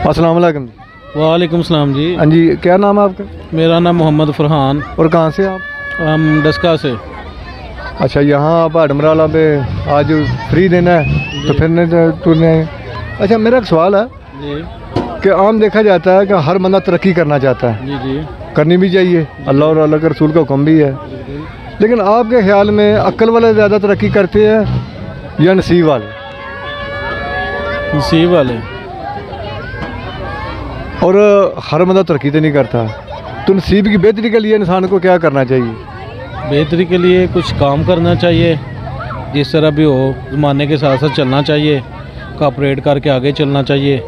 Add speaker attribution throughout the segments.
Speaker 1: अस्सलाम वालेकुम।
Speaker 2: वालेकुम सलाम जी।
Speaker 1: हाँ जी, क्या नाम है आपका?
Speaker 2: मेरा नाम मोहम्मद फरहान।
Speaker 1: और कहाँ से आप?
Speaker 2: हम डस्का से।
Speaker 1: अच्छा, यहाँ आप हडमराला पे आज फ्री देना है तो फिर टूरने आए। अच्छा, मेरा एक सवाल है
Speaker 2: जी
Speaker 1: कि आम देखा जाता है कि हर बंदा तरक्की करना चाहता है,
Speaker 2: जी जी
Speaker 1: करनी भी चाहिए, अल्लाह और अल्लाह के रसूल का हुक्म भी है, लेकिन आपके ख्याल में अक्ल वाले ज़्यादा तरक्की करते हैं या नसीब वाले?
Speaker 2: नसीब वाले।
Speaker 1: और हर बंदा तरक्की तो नहीं करता, तो नसीब की बेहतरी के लिए इंसान को क्या करना चाहिए?
Speaker 2: बेहतरी के लिए कुछ काम करना चाहिए, जिस तरह भी हो ज़माने के साथ साथ चलना चाहिए, कॉपरेट करके आगे चलना चाहिए,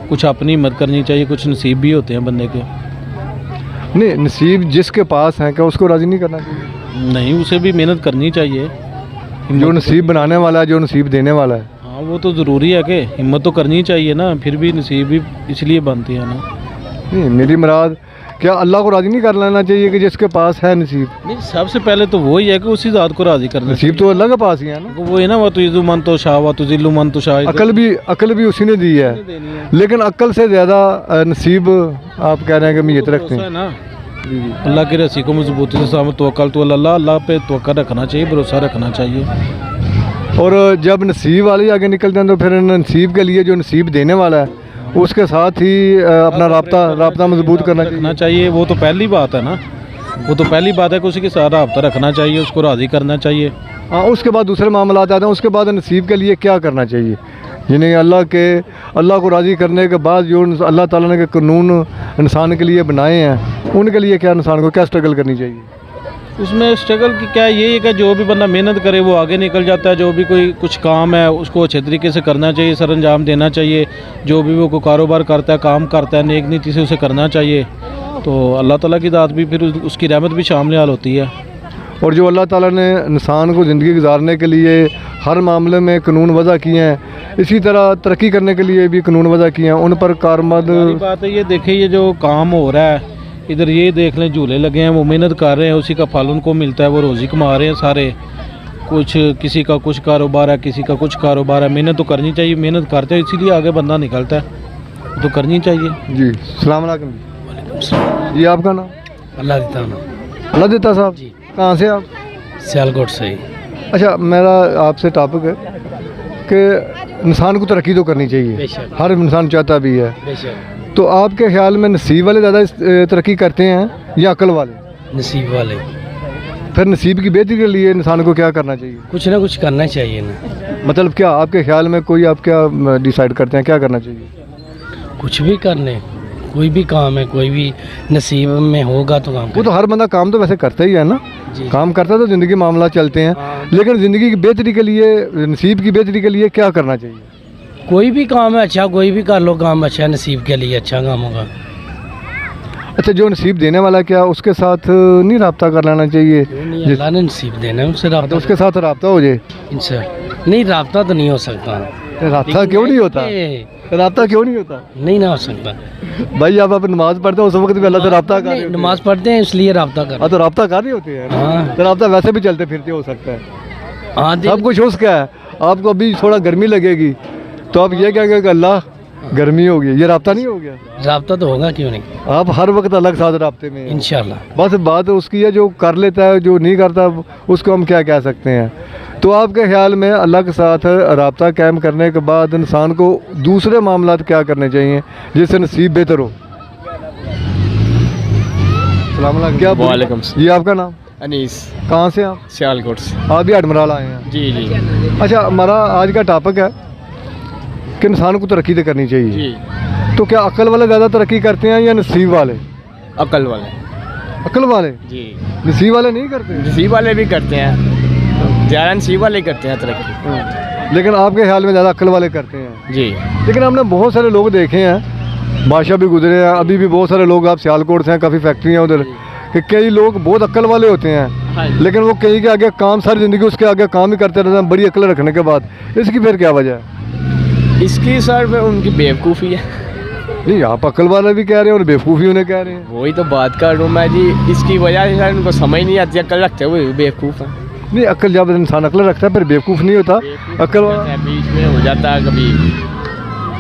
Speaker 2: कुछ अपनी हिम्मत करनी चाहिए, कुछ नसीब भी होते हैं बंदे के।
Speaker 1: नहीं, नसीब जिसके पास है क्या उसको राज़ी नहीं करना चाहिए?
Speaker 2: नहीं, उसे भी मेहनत करनी चाहिए।
Speaker 1: जो नसीब बनाने वाला है, जो नसीब देने वाला है।
Speaker 2: हाँ, वो तो ज़रूरी है कि हिम्मत तो करनी चाहिए ना, फिर भी नसीब भी इसलिए बनती है ना।
Speaker 1: नहीं, मेरी मुराद क्या अल्लाह को राज़ी नहीं कर लेना चाहिए कि जिसके पास है नसीब?
Speaker 2: नहीं, सबसे पहले तो वही है कि उसी ज़ात को राज़ी करना
Speaker 1: नसीब तो अल्लाह के पास ही है ना।
Speaker 2: वो है ना, वो तो इज़ु मन तो शाह, वो तो जिल्लु मन तो शाह।
Speaker 1: अकल भी उसी ने दी है, लेकिन अकल से ज़्यादा नसीब आप कह रहे हैं कि नीयत रखते हैं
Speaker 2: ना। अल्लाह की रस्सी को मजबूती से सामने तवक्कल तो अल्लाह पे तवक्कल रखना चाहिए, भरोसा रखना चाहिए।
Speaker 1: और जब नसीब वाले आगे निकलते हैं तो फिर नसीब के लिए जो नसीब देने वाला है उसके साथ ही अपना राब्ता मजबूत करना
Speaker 2: चाहिए। वो तो पहली बात है ना, वो तो पहली बात है कि उसी के साथ राब्ता रखना चाहिए, उसको राज़ी करना चाहिए।
Speaker 1: हाँ, उसके बाद दूसरे मामला आते हैं, उसके बाद नसीब के लिए क्या करना चाहिए? यानी अल्लाह को राज़ी करने के बाद जो अल्लाह ताला ने के कानून इंसान के लिए बनाए हैं, उनके लिए क्या इंसान को क्या स्ट्रगल करनी चाहिए?
Speaker 2: उसमें स्ट्रगल की क्या ये है कि जो भी बंदा मेहनत करे वो आगे निकल जाता है। जो भी कोई कुछ काम है उसको अच्छे तरीके से करना चाहिए, सर अंजाम देना चाहिए। जो भी वो कोई कारोबार करता है, काम करता है, नेक नीति से उसे करना चाहिए, तो अल्लाह ताला की दात भी फिर उसकी रहमत भी शामिल हाल होती है।
Speaker 1: और जो अल्लाह ताला ने इंसान को ज़िंदगी गुजारने के लिए हर मामले में कानून वज़ा किए हैं, इसी तरह तरक्की करने के लिए भी कानून वज़ा किए हैं, उन पर कारमद
Speaker 2: बात है। ये देखिए, ये जो काम हो रहा है इधर, ये देख लें, झूले लगे हैं, वो मेहनत कर रहे हैं, उसी का फल उनको मिलता है, वो रोज़ी कमा रहे हैं सारे। कुछ किसी का कुछ कारोबार है, किसी का कुछ कारोबार है। मेहनत तो करनी चाहिए, मेहनत करते हैं इसीलिए आगे बंदा निकलता है, तो करनी चाहिए।
Speaker 1: जी, अस्सलाम वालेकुम जी। आपका नाम? अल्लाह देता साहब जी। कहाँ से आप?
Speaker 2: सियालकोट से ही।
Speaker 1: अच्छा, मेरा आपसे टॉपिक है कि इंसान को तरक्की तो करनी चाहिए, हर इंसान चाहता भी है, तो आपके ख्याल में नसीब वाले ज़्यादा तरक्की करते हैं या अकल वाले?
Speaker 2: नसीब वाले।
Speaker 1: फिर नसीब की बेहतरी के लिए इंसान को क्या करना चाहिए?
Speaker 2: कुछ ना कुछ करना चाहिए ना।
Speaker 1: मतलब क्या आपके ख्याल में कोई आप क्या डिसाइड करते हैं क्या करना चाहिए?
Speaker 2: कुछ भी करने, कोई भी काम है, कोई भी नसीब में होगा तो काम।
Speaker 1: वो तो हर बंदा काम तो वैसे करता ही है ना, काम करता है तो ज़िंदगी मामला चलते हैं, लेकिन ज़िंदगी की बेहतरी के लिए, नसीब की बेहतरी के लिए क्या करना चाहिए?
Speaker 2: कोई भी काम है अच्छा, कोई भी कर लो काम अच्छा, नसीब के लिए अच्छा काम होगा।
Speaker 1: अच्छा, जो नसीब देने वाला क्या उसके साथ नहीं रब्ता कर लेना चाहिए?
Speaker 2: अल्लाह ने नसीब देना है, उससे रब्ता,
Speaker 1: तो उसके साथ रब्ता हो जाए।
Speaker 2: नहीं, रब्ता तो नहीं हो सकता।
Speaker 1: रब्ता क्यों नहीं होता? रब्ता क्यों नहीं होता?
Speaker 2: नहीं ना हो सकता
Speaker 1: भाई, आप नमाज पढ़ते हो उस वक्त भी अल्लाह से रब्ता कर रहे हो?
Speaker 2: नमाज पढ़ते हैं इसलिए रब्ता कर।
Speaker 1: हाँ, तो रब्ता कर रहे होते हैं।
Speaker 2: हाँ,
Speaker 1: तो रब्ता वैसे भी चलते फिरते हो सकता है।
Speaker 2: हाँ,
Speaker 1: सब कुछ उसका है। आपको अभी थोड़ा गर्मी लगेगी तो आप ये कहेंगे कि अल्लाह गर्मी हो गई, ये रब्ता नहीं हो गया?
Speaker 2: रब्ता तो होगा, क्यों नहीं।
Speaker 1: आप हर वक्त अलग साथ रब्ते में
Speaker 2: इंशाल्लाह।
Speaker 1: बस बात उसकी है, जो कर लेता है, जो नहीं करता उसको हम क्या कह सकते हैं। तो आपके ख्याल में अल्लाह के साथ रब्ता कायम करने के बाद इंसान को दूसरे मामलात क्या करने चाहिए जिससे नसीब बेहतर हो? क्या?
Speaker 3: वालेकुम।
Speaker 1: ये आपका नाम?
Speaker 3: अनीस।
Speaker 1: कहाँ से आप?
Speaker 3: सियालकोट से।
Speaker 1: आप भी हडमराला आए हैं?
Speaker 3: जी जी।
Speaker 1: अच्छा, हमारा आज का टॉपिक है कि इंसान को तरक्की तो करनी चाहिए
Speaker 3: जी।
Speaker 1: तो क्या अकल वाले ज़्यादा तरक्की करते हैं या नसीब वाले?
Speaker 3: अकल वाले।
Speaker 1: अकल वाले?
Speaker 3: जी।
Speaker 1: नसीब वाले नहीं करते?
Speaker 3: नसीब वाले भी करते हैं, ज़्यादा नसीब वाले करते हैं तरक्की,
Speaker 1: लेकिन आपके ख्याल में ज़्यादा अकल वाले करते हैं?
Speaker 3: जी।
Speaker 1: लेकिन हमने बहुत सारे लोग देखे हैं, बादशाह भी गुजरे हैं, अभी भी बहुत सारे लोग, आप सियालकोट से हैं, काफ़ी फैक्ट्रियाँ उधर, कि कई लोग बहुत अक्ल वाले होते हैं, लेकिन वो कहीं के आगे काम, सारी ज़िंदगी उसके आगे काम ही करते रहते हैं बड़ी अक्ल रखने के बाद। इसकी फिर क्या वजह है?
Speaker 3: इसकी सर उनकी बेवकूफ़ी है।
Speaker 1: नहीं, आप अक्ल वाला भी कह रहे हैं और बेवकूफ़ी उन्हें कह रहे हैं।
Speaker 3: वही तो बात कर रहा हूँ मैं जी, इसकी वजह से उनको समझ नहीं आती, अक्ल रखते हुए बेवकूफ़ है।
Speaker 1: नहीं, अक्ल जब इंसान अक्ल रखता है फिर बेवकूफ़ नहीं होता, अक्ल
Speaker 3: बीच में हो जाता है कभी।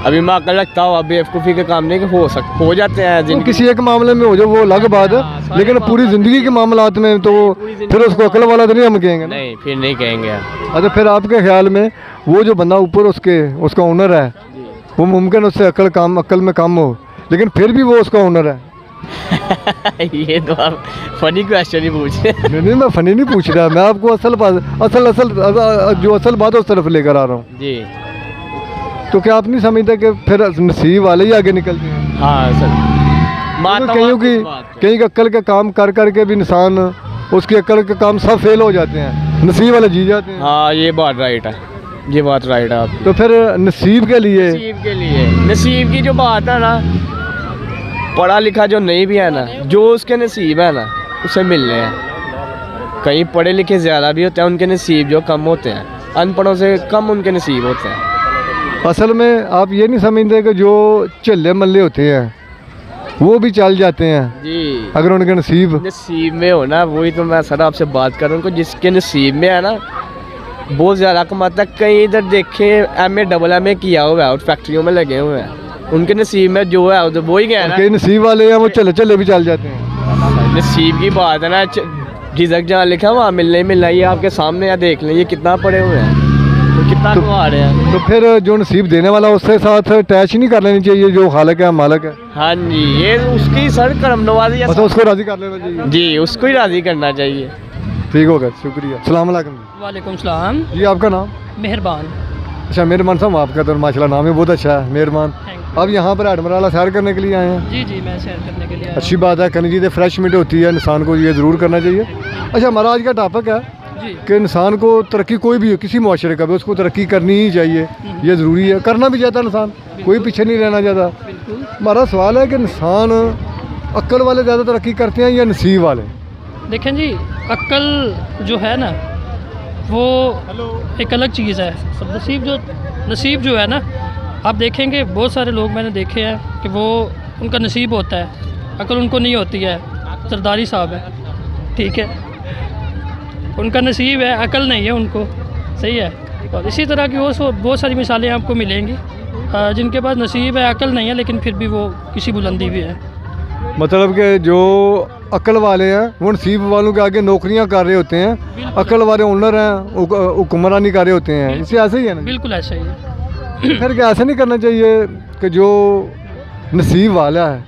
Speaker 3: अभी मैं अकल रखता हूँ, बेवकूफ़ी के काम नहीं हो जाते हैं
Speaker 1: तो
Speaker 3: जिनकी।
Speaker 1: किसी एक मामले में हो जाए वो अलग बात
Speaker 3: हाँ,
Speaker 1: है,
Speaker 3: सारी
Speaker 1: लेकिन
Speaker 3: बात
Speaker 1: पूरी ज़िंदगी के मामलात में तो फिर उसको अकल वाला तो नहीं हम कहेंगे ना।
Speaker 3: नहीं, फिर नहीं कहेंगे।
Speaker 1: अच्छा, फिर आपके ख्याल में वो जो बंदा ऊपर उसका ओनर है, वो मुमकिन उससे अकल में कम हो, लेकिन फिर भी वो उसका ओनर है।
Speaker 3: ये तो आप फनी क्वेश्चन ही पूछ रहे हैं।
Speaker 1: नहीं, मैं फनी नहीं पूछ रहा, मैं आपको असल बात उस तरफ लेकर आ रहा हूँ।
Speaker 3: जी
Speaker 1: तो क्या आप नहीं समझते कि फिर नसीब वाले ही आगे निकलते हैं?
Speaker 3: हाँ सर,
Speaker 1: कहीं का अक्ल के काम कर करके भी इंसान, उसकी अक्ल के काम सब फेल हो जाते हैं, नसीब वाले जी जाते हैं।
Speaker 3: हाँ, ये बात राइट है, ये बात राइट है आप।
Speaker 1: तो फिर नसीब के लिए
Speaker 3: नसीब की जो बात है ना, पढ़ा लिखा जो नहीं भी है ना, जो उसके नसीब है ना उसे मिलने हैं। कहीं पढ़े लिखे ज़्यादा भी होते हैं, उनके नसीब जो कम होते हैं, अनपढ़ों से कम उनके नसीब होते हैं।
Speaker 1: असल में आप ये नहीं समझते कि जो चल्ले मल्ले होते हैं वो भी चल जाते हैं
Speaker 3: जी,
Speaker 1: अगर उनके
Speaker 3: नसीब में हो ना, वही तो मैं सर आपसे बात कर रहा हूँ। जिसके नसीब में है ना, बहुत ज़्यादा कमाता है। कहीं इधर देखे MA AA किया हुआ है और फैक्ट्रियों में लगे हुए हैं, उनके नसीब में जो है उधर वो ही गया ना।
Speaker 1: कई नसीब वाले हैं वो चले भी चल जाते हैं।
Speaker 3: नसीब की बात है ना, जिधर जहाँ लिखा है वहाँ मिलना ही मिलना। ये आपके सामने या देख लें, ये कितना पड़े हुए हैं, तो कितना कमा रहे हैं।
Speaker 1: तो फिर जो नसीब देने वाला उसके साथ अटैच नहीं कर लेनी चाहिए, जो खालिक है मालिक है।
Speaker 3: हाँ जी, ये उसकी सर करम नवाजी है।
Speaker 1: बस उसको राज़ी कर लेना चाहिए।
Speaker 3: जी, उसको ही राज़ी करना चाहिए।
Speaker 1: ठीक हो गया, शुक्रिया। अस्सलाम वालेकुम।
Speaker 4: वालेकुम सलाम।
Speaker 1: जी, आपका नाम?
Speaker 4: मेहरबान।
Speaker 1: अच्छा, मेहरबान साहब, आपका तो माशाल्लाह नाम ही बहुत अच्छा है, मेहरबान। अब यहाँ पर हेडमराला सैर करने के लिए आए हैं?
Speaker 4: जी, मैं सैर करने के लिए आया
Speaker 1: अच्छी बात है, करनी चाहिए, फ्रेश मीट होती है, इंसान को ये ज़रूर करना चाहिए। अच्छा, हमारा आज का टॉपिक है
Speaker 4: जी।
Speaker 1: कि इंसान को तरक्की, कोई भी हो, किसी मुआशरे का भी, उसको तरक्की करनी ही चाहिए, ये ज़रूरी है, करना भी चाहता इंसान, कोई पीछे नहीं रहना चाहता।
Speaker 4: बिल्कुल।
Speaker 1: हमारा सवाल है कि इंसान अक्ल वाले ज़्यादा तरक्की करते हैं या नसीब वाले?
Speaker 4: देखें जी, अक्ल जो है ना वो एक अलग चीज़ है। सब नसीब जो है ना, आप देखेंगे बहुत सारे लोग मैंने देखे हैं कि वो उनका नसीब होता है, अक्ल उनको नहीं होती है। सरदारी साहब है, ठीक है, उनका नसीब है, अक्ल नहीं है उनको, सही है। और इसी तरह की बहुत सारी मिसालें आपको मिलेंगी जिनके पास नसीब है, अक्ल नहीं है, लेकिन फिर भी वो किसी बुलंदी भी है।
Speaker 1: मतलब कि जो अक्ल वाले हैं वो नसीब वालों के आगे नौकरियां कर रहे होते हैं, अक्ल वाले ओनर हैं, हुक्मरानी कर रहे होते हैं। इसे ऐसे ही है ना?
Speaker 4: बिल्कुल ऐसा ही है।
Speaker 1: फिर क्या ऐसा नहीं करना चाहिए कि जो नसीब वाला है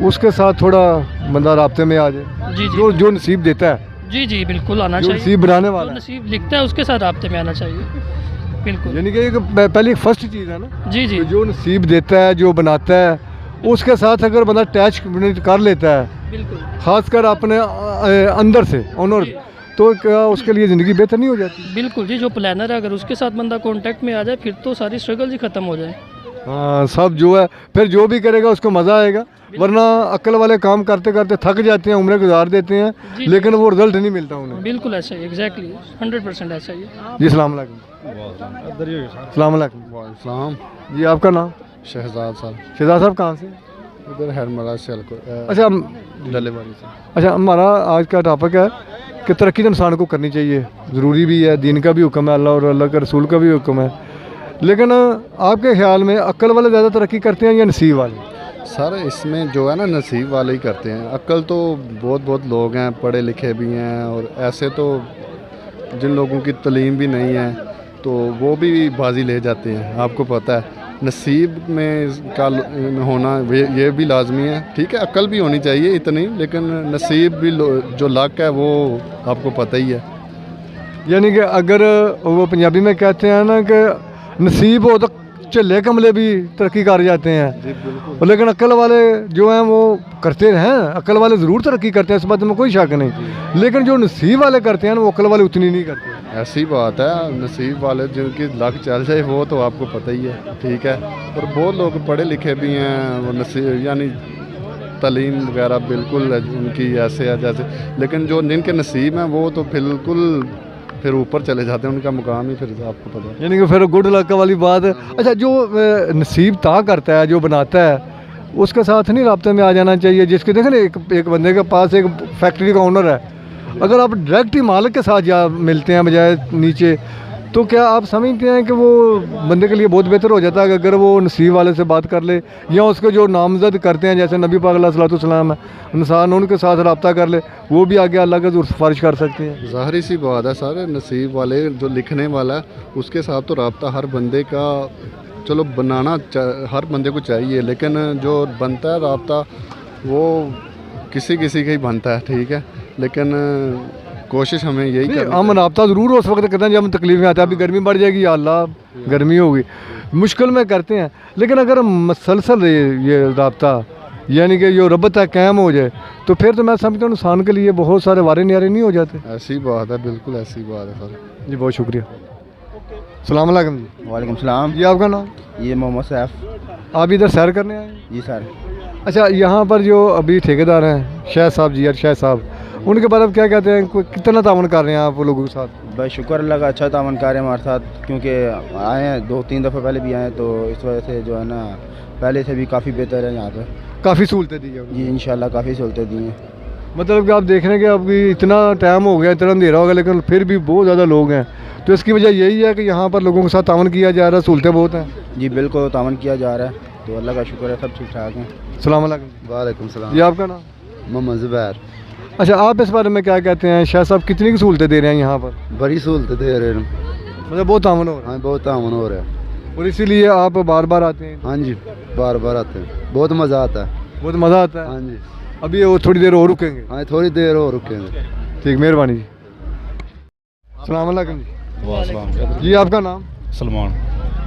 Speaker 1: उसके साथ थोड़ा बंदा राब्ते में आ जाए?
Speaker 4: जी,
Speaker 1: जो नसीब देता है,
Speaker 4: जी, बिल्कुल आना
Speaker 1: जो
Speaker 4: चाहिए।
Speaker 1: नसीब बनाने वाला
Speaker 4: जो
Speaker 1: है,
Speaker 4: नसीब लिखता है उसके साथ राब्ते में आना चाहिए। बिल्कुल।
Speaker 1: यानी कि एक पहली फर्स्ट चीज़ है ना,
Speaker 4: जी,
Speaker 1: कि जो नसीब देता है, जो बनाता है, उसके साथ अगर बंदा अटैच कर लेता है,
Speaker 4: बिल्कुल।
Speaker 1: खासकर अपने अंदर से ओनर, तो क्या उसके लिए ज़िंदगी बेहतर नहीं हो जाती?
Speaker 4: बिल्कुल जी, जो प्लानर है अगर उसके साथ बंदा कांटेक्ट में आ जाए फिर तो सारी स्ट्रगल ही ख़त्म हो जाए।
Speaker 1: हाँ, सब जो है फिर जो भी करेगा उसको मज़ा आएगा, वरना अक्ल वाले काम करते करते थक जाते हैं, उम्रें गुजार देते हैं, लेकिन वो रिजल्ट नहीं मिलता उन्हें।
Speaker 4: बिल्कुल ऐसा ही, एग्जैक्टली 100% ऐसा ही है।
Speaker 1: जी, अस्सलाम वालेकुम। अस्सलाम वालेकुम। जी, आपका नाम?
Speaker 5: शहजाद साहब,
Speaker 1: शहजाद साहब, कहाँ से?
Speaker 5: इधर हेरमरा से
Speaker 1: अच्छा,
Speaker 5: डलेवाड़ी से।
Speaker 1: अच्छा, हमारा आज का टॉपिक है कि तरक्की तो इंसान को करनी चाहिए, ज़रूरी भी है, दीन का भी हुक्म है, अल्लाह और अल्लाह के रसूल का भी हुक्म है, लेकिन आपके ख्याल में अक्ल वाले ज़्यादा तरक्की करते हैं या नसीब वाले?
Speaker 5: सर, इसमें जो है ना, नसीब वाले ही करते हैं। अक्ल तो बहुत लोग हैं, पढ़े लिखे भी हैं, और ऐसे तो जिन लोगों की तलीम भी नहीं है तो वो भी बाजी ले जाते हैं। आपको पता है, नसीब में का होना ये भी लाजमी है, ठीक है, अक्ल भी होनी चाहिए इतनी, लेकिन नसीब भी जो लक है वो आपको पता ही है।
Speaker 1: यानी कि अगर वो पंजाबी में कहते हैं ना कि नसीब हो तो झल्ले कमले भी तरक्की कर जाते हैं, और लेकिन अक्ल वाले जो हैं वो करते हैं, अक्ल वाले ज़रूर तरक्की करते हैं, इस बात में कोई शक नहीं, लेकिन जो नसीब वाले करते हैं ना वो अक्ल वाले उतनी नहीं करते।
Speaker 5: ऐसी बात है, नसीब वाले जिनकी लक चल जाए वो तो आपको पता ही है, ठीक है। और बहुत लोग पढ़े लिखे भी हैं, वो नसीब यानी तलीम वगैरह बिल्कुल उनकी ऐसे है जैसे, लेकिन जो जिनके नसीब हैं वो तो बिल्कुल फिर ऊपर चले जाते हैं, उनका मुकाम ही फिर आपको पता है।
Speaker 1: यानी कि फिर गुड लक वाली बात है। अच्छा, जो नसीब ता करता है, जो बनाता है, उसके साथ नहीं राब्ते में आ जाना चाहिए? जिसके देखें ना, एक बंदे के पास एक फैक्ट्री का ओनर है, अगर आप डायरेक्ट ही मालिक के साथ जा मिलते हैं बजाय नीचे, तो क्या आप समझते हैं कि वो बंदे के लिए बहुत बेहतर हो जाता है कि अगर वो नसीब वाले से बात कर ले, या उसको जो नामजद करते हैं जैसे नबी पाक अलैहिस्सलाम है, इंसान उनके साथ रब्ता कर ले, वो भी आगे अल्लाह के ज़रूर सिफारिश कर सकते हैं?
Speaker 5: ज़ाहिर सी बात है सर, नसीब वाले जो लिखने वाला है उसके साथ तो रब्ता हर बंदे का चलो बनाना हर बंदे को चाहिए, लेकिन जो बनता है रब्ता वो किसी किसी का ही बनता है, ठीक है। लेकिन कोशिश हमें यही करनी
Speaker 1: हम रब्ता ज़रूर उस वक्त करते हैं जब हम तकलीफ में आते हैं। अभी गर्मी बढ़ जाएगी, या अल्लाह गर्मी होगी, मुश्किल में करते हैं। लेकिन अगर मसलसल ये रब्ता यानी कि जो रब्ता है कायम हो जाए, तो फिर तो मैं समझता हूँ इंसान के लिए बहुत सारे वारे न्यारे नहीं हो जाते।
Speaker 5: ऐसी बात है, बिल्कुल ऐसी बात है सर
Speaker 1: जी, बहुत शुक्रिया। सलाम अलैकुम जी।
Speaker 6: वालेकुम सलाम।
Speaker 1: जी, आपका नाम?
Speaker 6: ये मोहम्मद सैफ।
Speaker 1: आप इधर सैर करने आए हैं?
Speaker 6: जी सर।
Speaker 1: अच्छा, यहाँ पर जो अभी ठेकेदार हैं शाह साहब जी, शाह साहब, उनके बारे में क्या कहते हैं? कितना तावन कर रहे हैं आप लोगों के साथ?
Speaker 6: बस शुक्र अल्लाह का, अच्छा तावन कार्य हमारे साथ, क्योंकि आए हैं 2-3 दफ़े पहले भी आए हैं, तो इस वजह से जो है ना पहले से भी काफ़ी बेहतर है यहाँ पे।
Speaker 1: काफ़ी सहूलतें दी हैं
Speaker 6: जी इंशाल्लाह काफ़ी सहूलतें दी हैं।
Speaker 1: मतलब कि आप देख रहे हैं कि अभी इतना टाइम हो गया, इतना अंधेरा हो गया, लेकिन फिर भी बहुत ज़्यादा लोग हैं। तो इसकी वजह यही है कि यहाँ पर लोगों के साथ तावन किया जा रहा है, सहूलतें बहुत हैं।
Speaker 6: जी बिल्कुल तावन किया जा रहा है, तो अल्लाह का शुक्र है, सब ठीक ठाक हैं।
Speaker 1: सलाम अलैकुम।
Speaker 5: वालेकुम सलाम।
Speaker 1: जी, आपका नाम?
Speaker 5: मोहम्मद ज़ुबैर।
Speaker 1: अच्छा, आप इस बारे में क्या कहते हैं? शाह साहब कितनी की सहूलतें दे रहे हैं यहाँ पर?
Speaker 5: बड़ी सहूलतें दे रहे हैं,
Speaker 1: मतलब बहुत तावन हो रहा
Speaker 5: हाँ बहुत तावन हो रहा है,
Speaker 1: है, और इसीलिए आप बार बार आते हैं?
Speaker 5: हाँ जी बार बार आते हैं, बहुत मज़ा आता है।
Speaker 1: बहुत मज़ा आता है।
Speaker 5: हाँ जी,
Speaker 1: अभी वो थोड़ी देर और रुकेंगे?
Speaker 5: हाँ थोड़ी देर और रुकेंगे।
Speaker 1: ठीक, मेहरबानी जी। सलाम अलैकुम जी। जी, आपका नाम?
Speaker 2: सलमान।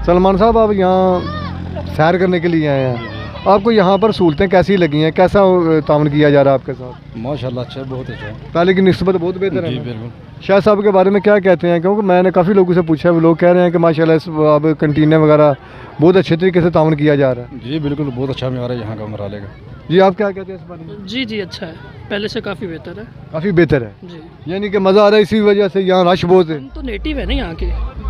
Speaker 1: सलमान साहब, आप यहाँ सैर करने के लिए आए हैं, आपको यहाँ पर सहूलतें कैसी लगी हैं? कैसा तावन किया जा रहा है आपके साथ?
Speaker 2: माशाल्लाह अच्छा, बहुत अच्छा।
Speaker 1: पहले की निस्बत बहुत बेहतर है
Speaker 2: जी
Speaker 1: ना?
Speaker 2: बिल्कुल।
Speaker 1: शाह साहब के बारे में क्या कहते हैं? क्योंकि मैंने काफ़ी लोगों से पूछा है, वो लोग कह रहे हैं कि माशाल्लाह अब कंटीनें वगैरह बहुत अच्छे तरीके से तावन किया जा रहा है।
Speaker 2: जी बिल्कुल, बहुत अच्छा म्यार है यहाँ का मराले का।
Speaker 1: जी, आप क्या कहते हैं इस बारे में?
Speaker 4: जी जी अच्छा है, पहले से काफ़ी बेहतर है।
Speaker 1: काफ़ी बेहतर है,
Speaker 4: जी
Speaker 1: यानी कि मज़ा आ रहा है, इसी वजह से यहाँ रश बहुत है।
Speaker 4: हम तो नेटिव है ना यहाँ के,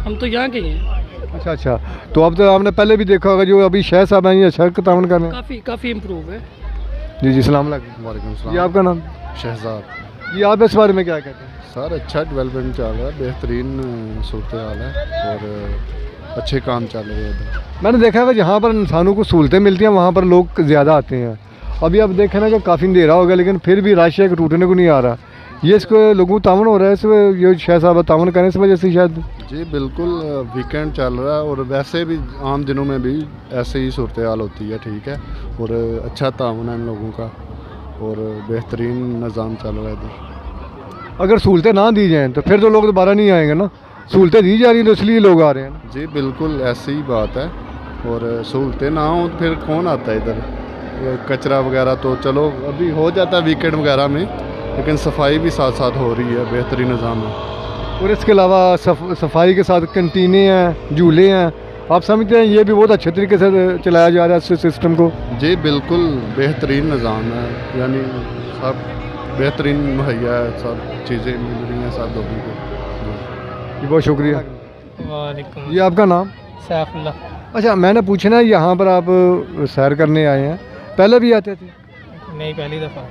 Speaker 4: हम तो यहाँ के ही हैं।
Speaker 1: अच्छा अच्छा, तो अब तो आपने पहले भी देखा होगा जो अभी शाह साहब हैं, ये अच्छा तावन कर रहे हैं।
Speaker 4: काफ़ी इम्प्रूव है।
Speaker 1: जी जी, सलाम अलैकुम।
Speaker 5: वालेकुम
Speaker 1: जी,
Speaker 5: सलाम।
Speaker 1: आपका नाम?
Speaker 5: शहजाद।
Speaker 1: जी, आप इस बारे में क्या कहते हैं?
Speaker 5: सर अच्छा डेवलपमेंट चल रहा है, बेहतरीन सूरत हाल है और अच्छे काम चल रहे हैं इधर।
Speaker 1: मैंने देखा है कि जहाँ पर इंसानों को सहूलतें मिलती हैं वहाँ पर लोग ज़्यादा आते हैं। अभी आप देखें ना कि काफ़ी अंधेरा हो गया, लेकिन फिर भी रश है कि टूटने को नहीं आ रहा। ये इसको लोगों को तावन हो रहा है, इसमें ये शाह साहब तावन करने इस वजह से शायद।
Speaker 5: जी बिल्कुल, वीकेंड चल रहा है और वैसे भी आम दिनों में भी ऐसे ही सूरत हाल होती है, ठीक है, और अच्छा तावन है इन लोगों का और बेहतरीन निज़ाम चल रहा है इधर।
Speaker 1: अगर सहूलतें ना दी जाएँ तो फिर तो लोग दोबारा नहीं आएंगे ना, सहूलतें दी जा रही हैं तो इसलिए लोग आ रहे हैं ना।
Speaker 5: जी बिल्कुल ऐसी ही बात है, और सहूलतें ना हो तो फिर कौन आता है इधर? ये कचरा वगैरह तो चलो अभी हो जाता है वीकेंड वगैरह में, लेकिन सफाई भी साथ साथ हो रही है, बेहतरीन निज़ाम है।
Speaker 1: और इसके अलावा सफाई के साथ कंटीनें हैं, झूले हैं, आप समझते हैं ये भी बहुत अच्छे तरीके से चलाया जा रहा है इस सिस्टम को?
Speaker 5: जी बिल्कुल बेहतरीन निज़ाम है, यानी सब बेहतरीन मुहैया है, सब चीज़ें मिल रही हैं सब लोगों को।
Speaker 1: जी, बहुत शुक्रिया।
Speaker 4: वालेकुम।
Speaker 1: जी, आपका नाम?
Speaker 4: सैफुल्लाह।
Speaker 1: अच्छा, मैंने पूछना है यहाँ पर आप सैर करने आए हैं, पहले भी आते थे?
Speaker 4: नहीं, पहली दफ़ा।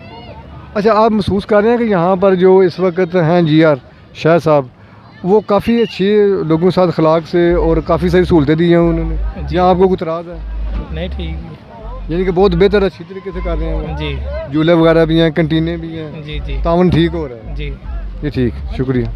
Speaker 1: अच्छा, आप महसूस कर रहे हैं कि यहाँ पर जो इस वक्त हैं जीआर शाह साहब, वो काफ़ी अच्छी लोगों के साथ अखलाक से और काफ़ी सारी सहूलतें दी हैं उन्होंने, जी आपको कुछ इतराज़ है?
Speaker 4: नहीं ठीक,
Speaker 1: यानी कि बहुत बेहतर अच्छी तरीके से कर रहे हैं वो?
Speaker 4: जी
Speaker 1: झूले वगैरह भी हैं, कंटीनें भी हैं,
Speaker 4: जी जी
Speaker 1: तावन ठीक हो रहा है?
Speaker 4: जी।
Speaker 1: जी ठीक, शुक्रिया।